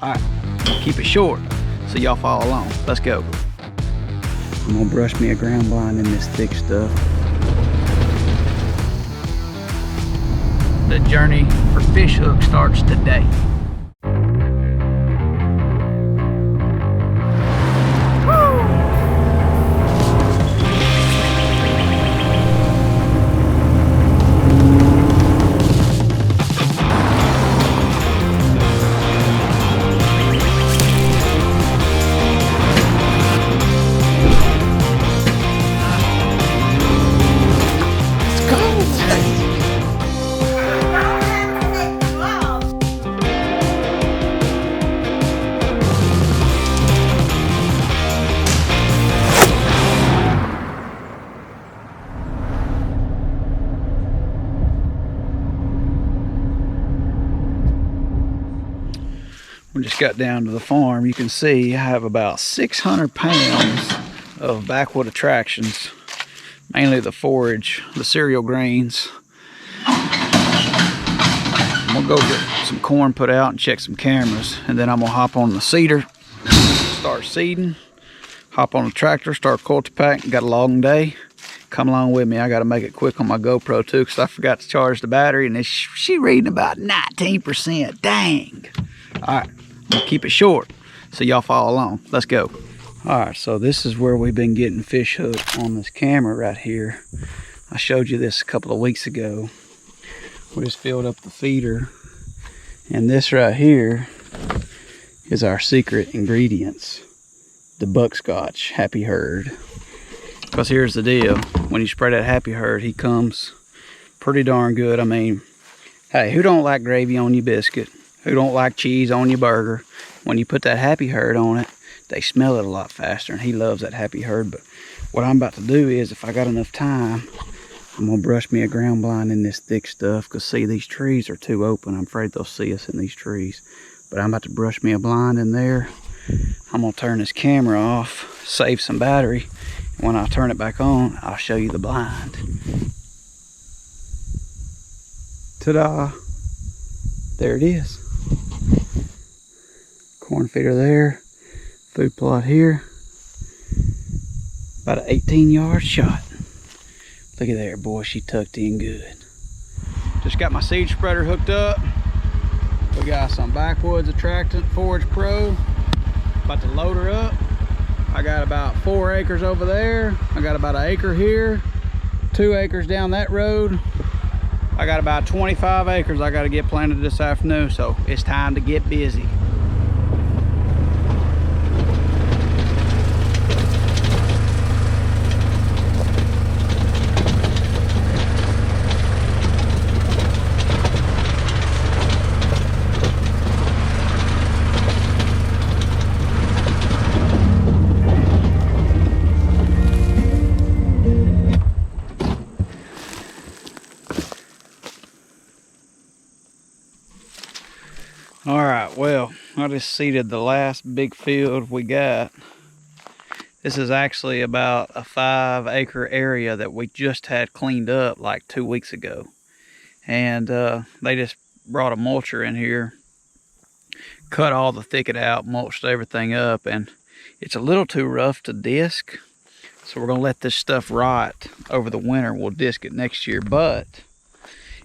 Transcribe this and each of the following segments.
All right, keep it short so y'all follow along. Let's go. I'm gonna brush me a ground blind in this thick stuff. The journey for fish hook starts today. We just got down to the farm. You can see I have about 600 pounds of backwood attractions, mainly the forage, the cereal grains. I'm gonna go get some corn put out and check some cameras, and then I'm gonna hop on the seeder, start seeding, hop on the tractor, start cultipack. Got a long day. Come along with me. I gotta make it quick on my GoPro too, because I forgot to charge the battery, and she reading about 19%. Dang. All right, I'm gonna keep it short so y'all follow along. Let's go. All right, so this is where we've been getting fish hooked on this camera right here. I showed you this a couple of weeks ago. We just filled up the feeder, and this right here is our secret ingredients, the buckscotch happy herd. Because here's the deal, when you spray that happy herd, he comes pretty darn good. I mean, hey, who don't like gravy on your biscuit? Who don't like cheese on your burger? When you put that happy herd on it, they smell it a lot faster, and he loves that happy herd. But what I'm about to do is, if I got enough time, I'm gonna brush me a ground blind in this thick stuff, because see, these trees are too open. I'm afraid they'll see us in these trees. But I'm about to brush me a blind in there. I'm gonna turn this camera off, save some battery. When I turn it back on, I'll show you the blind. Ta-da! There it is. Corn feeder there, food plot here. About an 18-yard shot. Look at there, boy, she tucked in good. Just got my seed spreader hooked up. We got some backwoods attractant Forage Pro. About to load her up. I got about 4 acres over there. I got about an acre here. 2 acres down that road. I got about 25 acres I got to get planted this afternoon, so it's time to get busy. All right, well, I just seeded the last big field we got. This is actually about a 5-acre area that we just had cleaned up like 2 weeks ago. And they just brought a mulcher in here, cut all the thicket out, mulched everything up, and it's a little too rough to disc. So we're gonna let this stuff rot over the winter. We'll disc it next year, but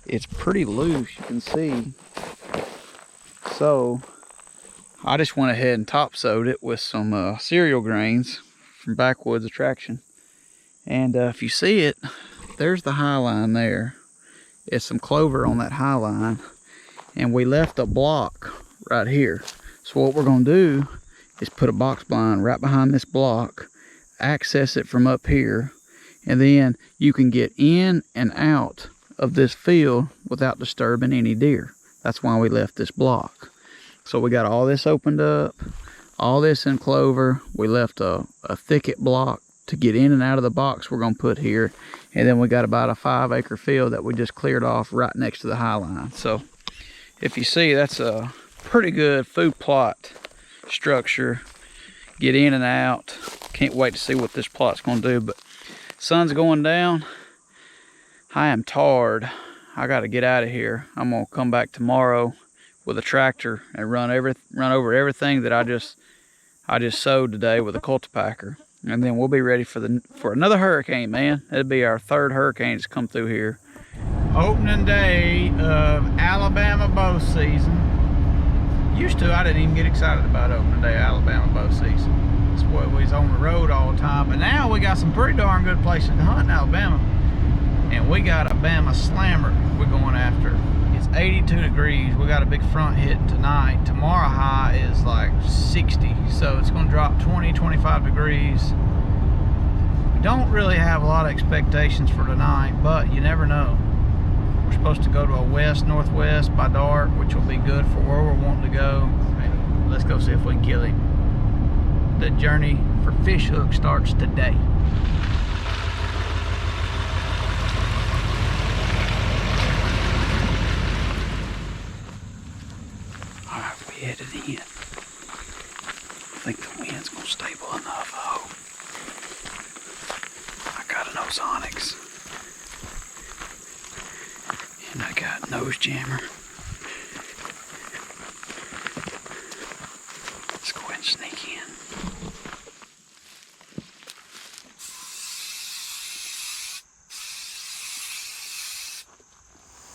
it's pretty loose, you can see. So I just went ahead and topsoiled it with some cereal grains from Backwoods Attraction. And if you see it, there's the high line there. It's some clover on that high line. And we left a block right here. So what we're gonna do is put a box blind right behind this block, access it from up here, and then you can get in and out of this field without disturbing any deer. That's why we left this block. So we got all this opened up, all this in clover. We left a thicket block to get in and out of the box we're gonna put here. And then we got about a 5-acre field that we just cleared off right next to the high line. So if you see, that's a pretty good food plot structure. Get in and out. Can't wait to see what this plot's gonna do, but sun's going down. I am tired. I got to get out of here. I'm gonna come back tomorrow. with a tractor and run over everything that I just sowed today with a cultipacker. And then we'll be ready for another hurricane, man. It'll be our third hurricane that's come through here. Opening day of Alabama bow season. Used to, I didn't even get excited about opening day of Alabama bow season. It's what we was on the road all the time. But now we got some pretty darn good places to hunt in Alabama. And we got a Bama slammer we're going after. It's 82 degrees. We got a big front hitting tonight. Tomorrow high is like 60. So it's going to drop 20, 25 degrees. We don't really have a lot of expectations for tonight, but you never know. We're supposed to go to a west-northwest by dark, which will be good for where we're wanting to go. Let's go see if we can kill him. The journey for fish hook starts today. Alright, we headed in. I think the wind's gonna stable enough, I hope. I got an Ozonics. And I got nose jammer. Let's go ahead and sneak in.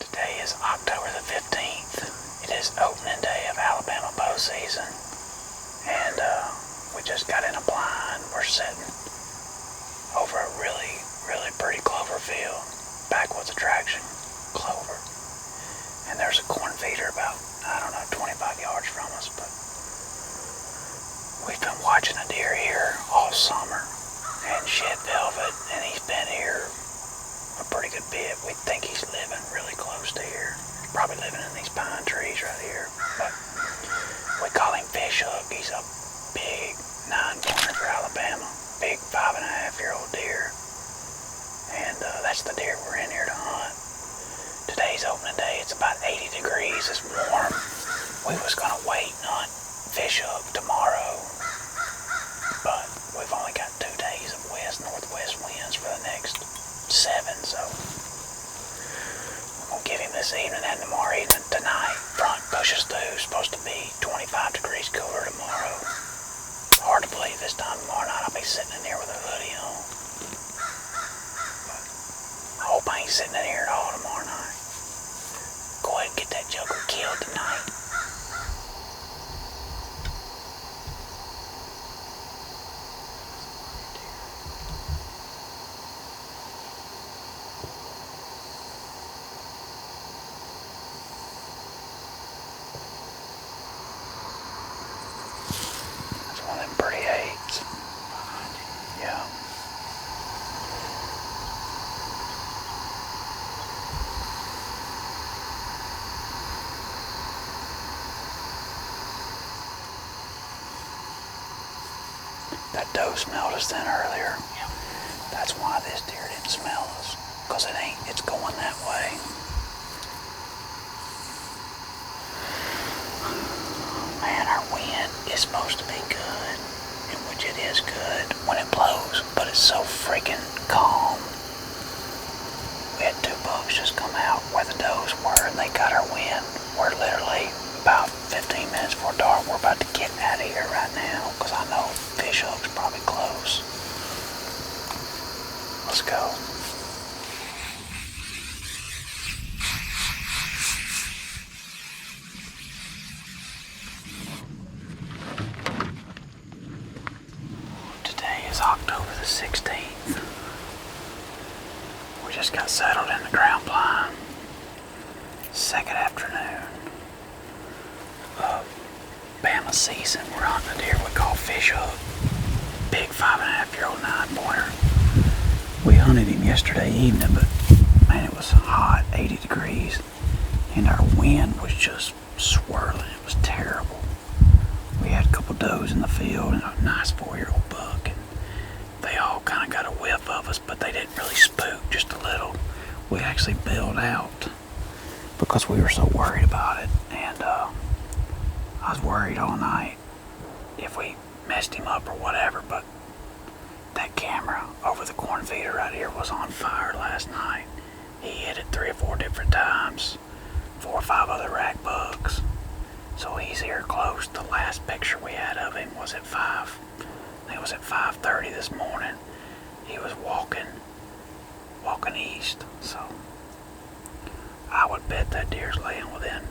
Today is October the 15th. It is opening day of Alabama bow season. And we just got in a blind. We're sitting over a really, really pretty clover field. Backwoods attraction. Clover, and there's a corn feeder about, I don't know, 25 yards from us, but we've been watching a deer here all summer, and Shed Velvet, and he's been here a pretty good bit. We think he's living really close to here, probably living in these pine trees right here, but we call him Fish Hook. He's a big 9-pointer for Alabama, big 5.5-year-old deer, and that's the deer we're in here to hunt. Today's opening day. It's about 80 degrees. It's warm. We was gonna wait and hunt fish hook tomorrow, but we've only got 2 days of west-northwest winds for the next 7, so we're gonna give him this evening and tomorrow evening. Tonight, front pushes through. Supposed to be 25 degrees cooler tomorrow. Hard to believe this time tomorrow night I'll be sitting in here with a hoodie on. But I hope I ain't sitting in here at all tomorrow night. Go ahead and get that joker killed tonight. That's one of them pretty 8s. Yeah. That doe smelled us then earlier. Yep. That's why this deer didn't smell us. Because it's going that way. Man, our wind is supposed to be good. In which it is good when it blows. But it's so freaking calm. We had 2 bucks just come out where the does were and they got our wind. We're literally about 15 minutes before dark. We're about to get out of here right now because I know fish hook's probably close. Let's go. Today is October the 16th. We just got settled in the ground blind. Second afternoon of Bama season. We're hunting a deer we call Fish Hook. Big 5.5-year-old 9-pointer. We hunted him yesterday evening, but man, it was hot, 80 degrees, and our wind was just swirling. It was terrible. We had a couple does in the field and a nice 4-year-old buck, and they all kind of got a whiff of us, but they didn't really spook, just a little. We actually bailed out because we were so worried about it, and I was worried all night if we messed him up or whatever, but that camera over the corn feeder right here was on fire last night. He hit it 3 or 4 different times, 4 or 5 other rack bugs. picture we had of him was at 5. I think it was at 5:30 this morning. He was walking east. So I would bet that deer's laying within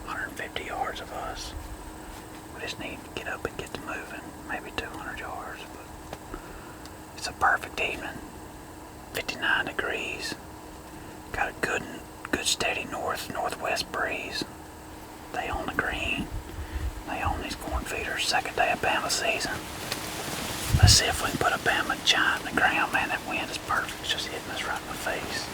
150 yards of us. We just need to get up and get to moving. Maybe 200 yards. But it's a perfect evening. 59 degrees. Got a good steady northwest breeze. They on the green. They on these corn feeders. Second day of Bama season. Let's see if we can put a Bama giant in the ground. Man, that wind is perfect. It's just hitting us right in the face.